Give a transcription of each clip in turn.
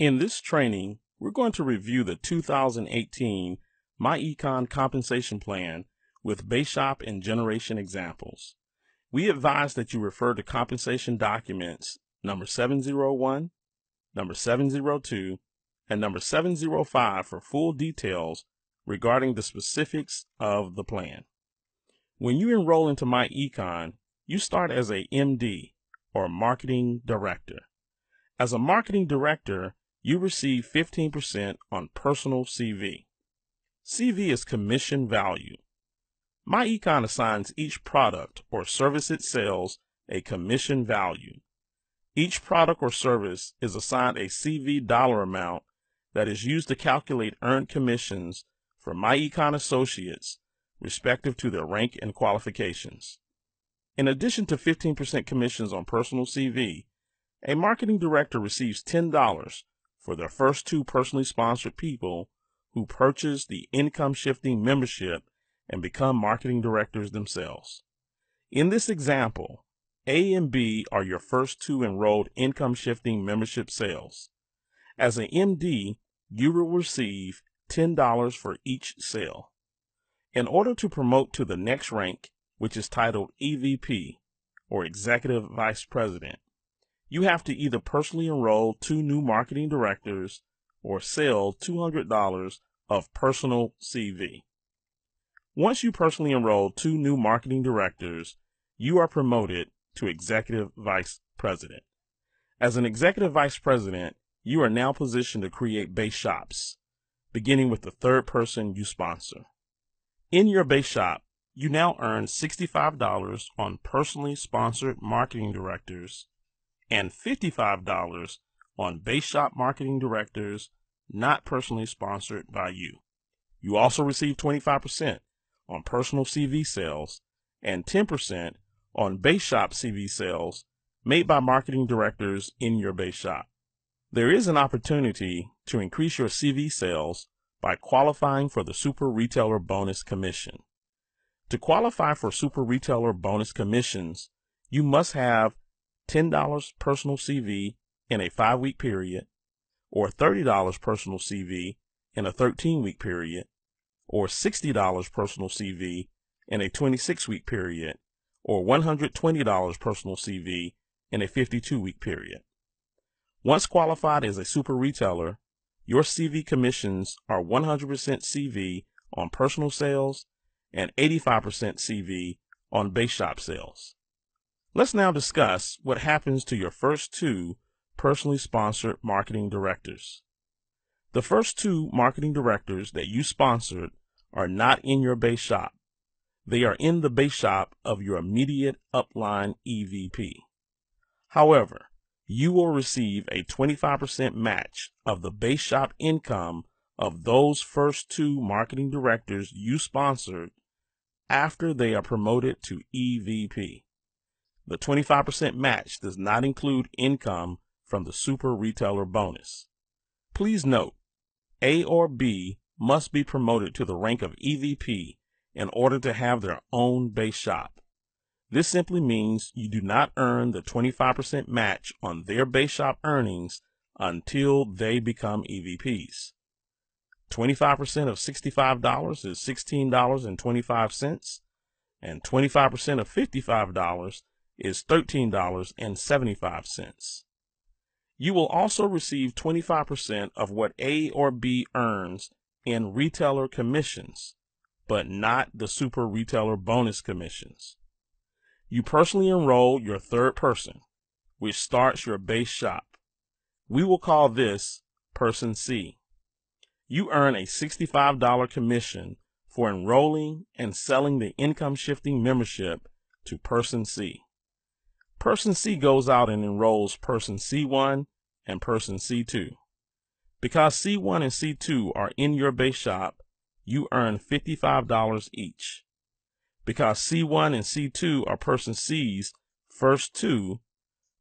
In this training, we're going to review the 2018 myEcon compensation plan with base shop and generation examples. We advise that you refer to compensation documents number 701, number 702, and number 705 for full details regarding the specifics of the plan. When you enroll into myEcon, you start as a MD or Marketing Director. As a Marketing Director, you receive 15% on personal CV. CV is commission value. myEcon assigns each product or service it sells a commission value. Each product or service is assigned a CV dollar amount that is used to calculate earned commissions for myEcon associates respective to their rank and qualifications. In addition to 15% commissions on personal CV, a marketing director receives $10 for their first 2 personally sponsored people who purchase the income shifting membership and become marketing directors themselves. In this example, A and B are your first 2 enrolled income shifting membership sales. As an MD, you will receive $10 for each sale. In order to promote to the next rank, which is titled EVP, or Executive Vice President, you have to either personally enroll 2 new marketing directors or sell $200 of personal CV. Once you personally enroll 2 new marketing directors, you are promoted to Executive Vice President. As an Executive Vice President, you are now positioned to create base shops, beginning with the 3rd person you sponsor. In your base shop, you now earn $65 on personally sponsored marketing directors and $55 on base shop marketing directors not personally sponsored by you. You also receive 25% on personal CV sales and 10% on base shop CV sales made by marketing directors in your base shop. There is an opportunity to increase your CV sales by qualifying for the Super Retailer Bonus Commission. To qualify for Super Retailer Bonus Commissions, you must have $10 personal CV in a 5-week period, or $30 personal CV in a 13-week period, or $60 personal CV in a 26-week period, or $120 personal CV in a 52-week period. Once qualified as a super retailer, your CV commissions are 100% CV on personal sales and 85% CV on base shop sales. Let's now discuss what happens to your first 2 personally sponsored marketing directors. The first 2 marketing directors that you sponsored are not in your base shop. They are in the base shop of your immediate upline EVP. However, you will receive a 25% match of the base shop income of those first 2 marketing directors you sponsored after they are promoted to EVP. The 25% match does not include income from the Super Retailer Bonus. Please note, A or B must be promoted to the rank of EVP in order to have their own base shop. This simply means you do not earn the 25% match on their base shop earnings until they become EVPs. 25% of $65 is $16.25, and 25% of $55 is $13.75. You will also receive 25% of what A or B earns in retailer commissions, but not the Super Retailer Bonus Commissions. You personally enroll your 3rd person, which starts your base shop. We will call this Person C. You earn a $65 commission for enrolling and selling the income shifting membership to Person C. Person C goes out and enrolls Person C1 and Person C2. Because C1 and C2 are in your base shop, you earn $55 each. Because C1 and C2 are Person C's first 2,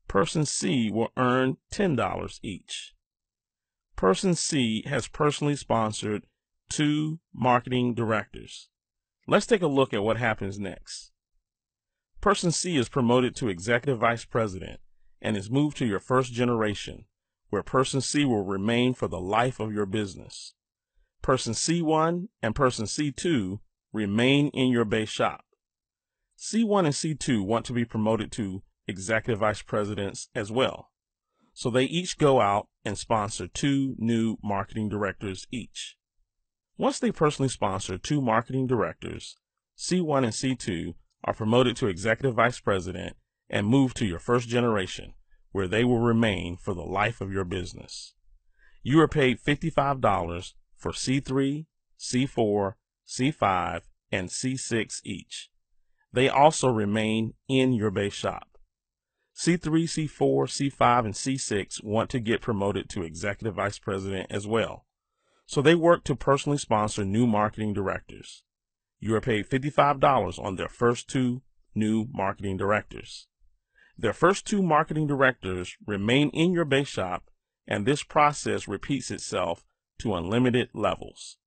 Person C will earn $10 each. Person C has personally sponsored 2 marketing directors. Let's take a look at what happens next. Person C is promoted to Executive Vice President and is moved to your first generation, where person C will remain for the life of your business. Person C1 and person C2 remain in your base shop. C1 and C2 want to be promoted to executive vice presidents as well. So they each go out and sponsor 2 new marketing directors each. Once they personally sponsor 2 marketing directors, C1 and C2 are promoted to executive vice president and move to your first generation, where they will remain for the life of your business. You are paid $55 for C3, C4, C5, and C6 each. They also remain in your base shop. C3, C4, C5, and C6 want to get promoted to executive vice president as well. So they work to personally sponsor new marketing directors. You are paid $55 on their first 2 new marketing directors. Their first 2 marketing directors remain in your base shop, and this process repeats itself to unlimited levels.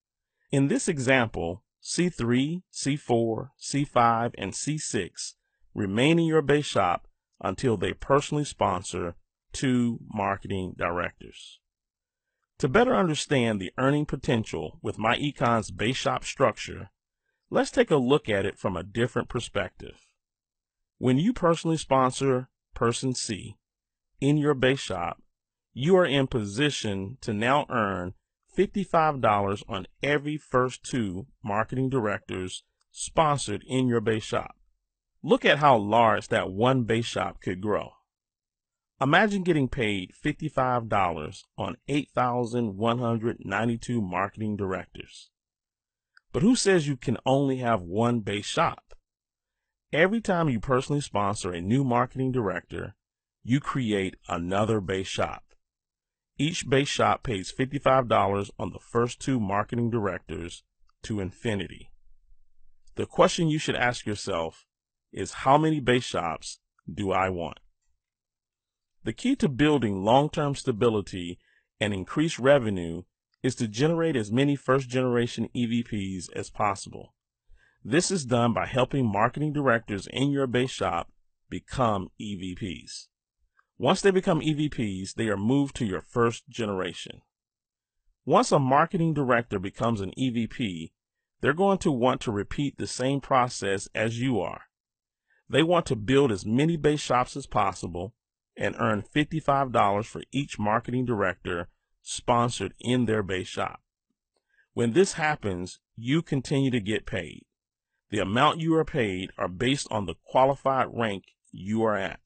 In this example, C3, C4, C5, and C6 remain in your base shop until they personally sponsor 2 marketing directors. To better understand the earning potential with myEcon's base shop structure, let's take a look at it from a different perspective. When you personally sponsor person C in your base shop, you are in position to now earn $55 on every first 2 marketing directors sponsored in your base shop. Look at how large that one base shop could grow. Imagine getting paid $55 on 8,192 marketing directors. But who says you can only have one base shop? Every time you personally sponsor a new marketing director, you create another base shop. Each base shop pays $55 on the first 2 marketing directors to infinity. The question you should ask yourself is, how many base shops do I want? The key to building long-term stability and increased revenue is to generate as many first-generation EVPs as possible. This is done by helping marketing directors in your base shop become EVPs. Once they become EVPs, they are moved to your first generation. Once a marketing director becomes an EVP, they're going to want to repeat the same process as you are. They want to build as many base shops as possible and earn $55 for each marketing director sponsored in their base shop. When this happens, you continue to get paid. The amount you are paid are based on the qualified rank you are at.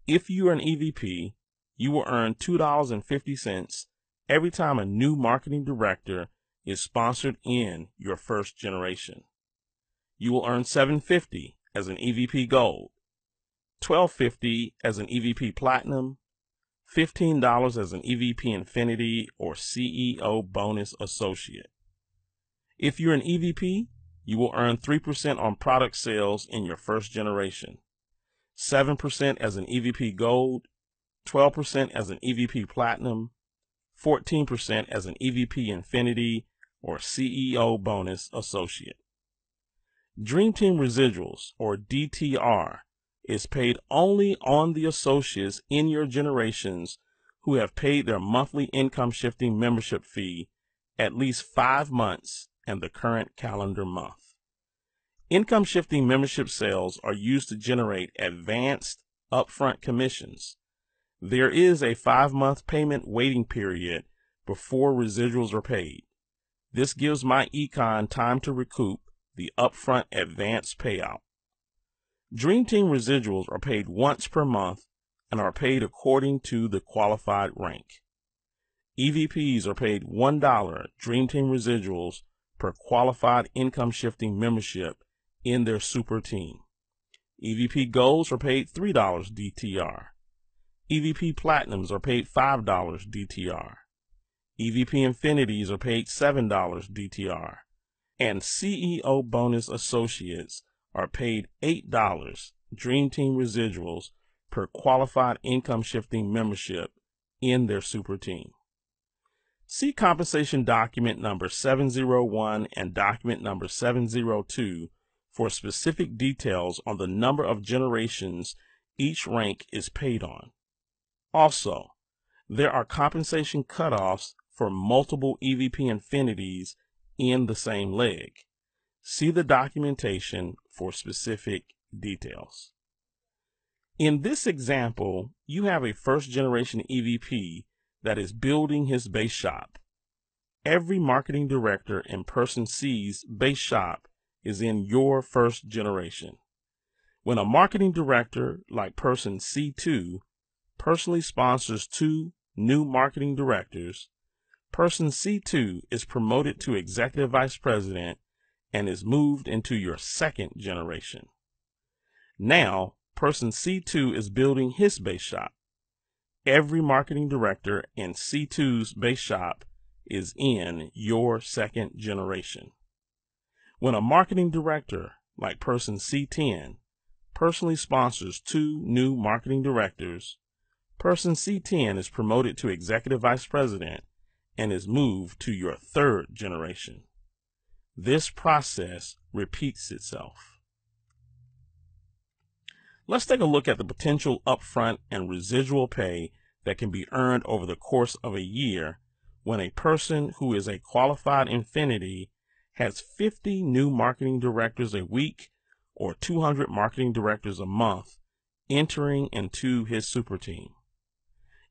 If you are an EVP, you will earn $2.50 every time a new marketing director is sponsored in your first generation. You will earn $7.50 as an EVP Gold, $12.50 as an EVP Platinum, $15 as an EVP Infinity or CEO Bonus Associate. If you're an EVP, you will earn 3% on product sales in your first generation, 7% as an EVP Gold, 12% as an EVP Platinum, 14% as an EVP Infinity or CEO Bonus Associate. Dream Team Residuals, or DTR, is paid only on the associates in your generations who have paid their monthly income shifting membership fee at least 5 months and the current calendar month. Income shifting membership sales are used to generate advanced upfront commissions. There is a 5-month payment waiting period before residuals are paid. This gives myEcon time to recoup the upfront advance payout. Dream Team residuals are paid once per month and are paid according to the qualified rank. EVPs are paid $1 Dream Team residuals per qualified income shifting membership in their super team. EVP Golds are paid $3 DTR. EVP Platinums are paid $5 DTR. EVP Infinities are paid $7 DTR. And CEO Bonus Associates are paid $8 Dream Team residuals per qualified income shifting membership in their super team. See compensation document number 701 and document number 702 for specific details on the number of generations each rank is paid on. Also, There are compensation cutoffs for multiple EVP infinities in the same leg. See the documentation for specific details. In this example, you have a first-generation EVP that is building his base shop. Every marketing director in Person C's base shop is in your first generation. When a marketing director like Person C2 personally sponsors 2 new marketing directors, Person C2 is promoted to Executive Vice President and is moved into your second generation. Now, Person C2 is building his base shop. Every marketing director in C2's base shop is in your second generation. When a marketing director like Person C10 personally sponsors 2 new marketing directors, Person C10 is promoted to Executive Vice President and is moved to your third generation. This process repeats itself. Let's take a look at the potential upfront and residual pay that can be earned over the course of a year when a person who is a qualified infinity has 50 new marketing directors a week or 200 marketing directors a month entering into his super team.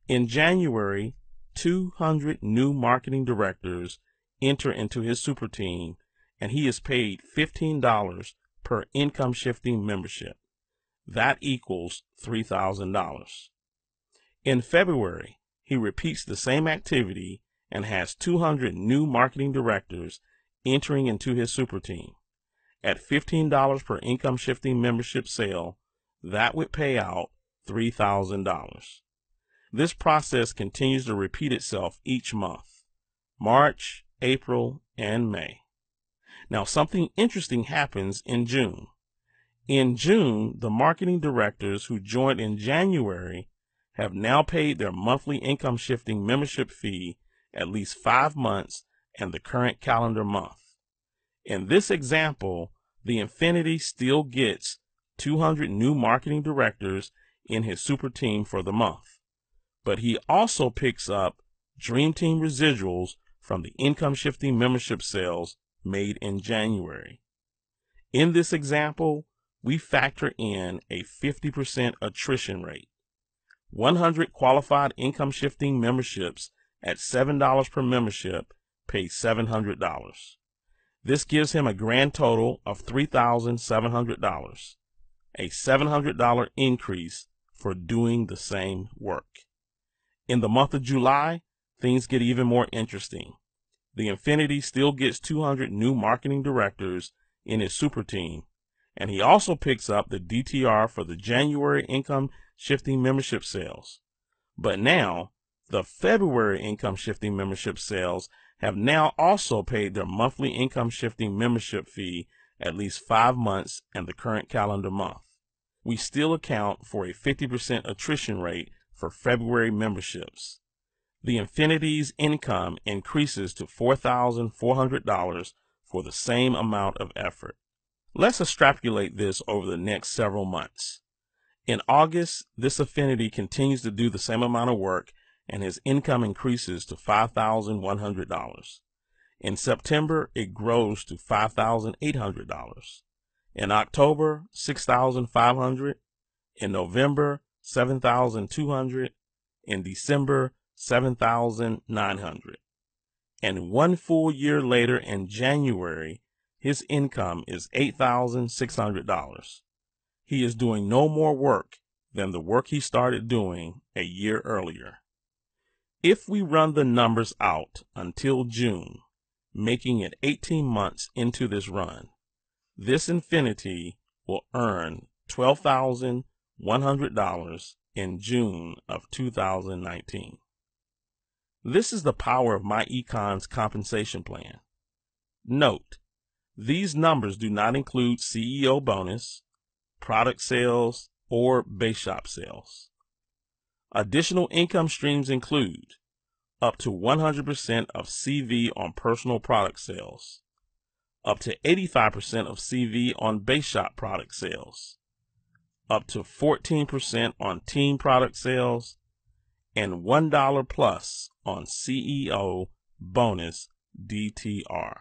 In January, 200 new marketing directors enter into his super team, and he is paid $15 per income shifting membership. That equals $3,000. In February, he repeats the same activity and has 200 new marketing directors entering into his super team. At $15 per income shifting membership sale, that would pay out $3,000. This process continues to repeat itself each month, March, April, and May. Now, something interesting happens in June. In June, the marketing directors who joined in January have now paid their monthly income shifting membership fee at least 5 months and the current calendar month. In this example, the infinity still gets 200 new marketing directors in his super team for the month, but he also picks up Dream Team residuals from the income shifting membership sales made in January. In this example, we factor in a 50% attrition rate. 100 qualified income shifting memberships at $7 per membership pay $700. This gives him a grand total of $3,700, a $700 increase for doing the same work. In the month of July, things get even more interesting. The infinity still gets 200 new marketing directors in his super team, and he also picks up the DTR for the January income shifting membership sales. But now, the February income shifting membership sales have now also paid their monthly income shifting membership fee at least 5 months and the current calendar month. We still account for a 50% attrition rate for February memberships. The infinity's income increases to $4,400 for the same amount of effort. Let's extrapolate this over the next several months. In August, this affinity continues to do the same amount of work and his income increases to $5,100. In September, it grows to $5,800. In October, $6,500. In November, $7,200. In December, $7,900. And 1 full year later in January, his income is $8,600. He is doing no more work than the work he started doing a year earlier. If we run the numbers out until June, making it 18 months into this run, this infinity will earn $12,100 in June of 2019. This is the power of myEcon's compensation plan. Note, these numbers do not include CEO bonus, product sales, or base shop sales. Additional income streams include up to 100% of CV on personal product sales, up to 85% of CV on base shop product sales, up to 14% on team product sales, and $1 plus on CEO bonus DTR.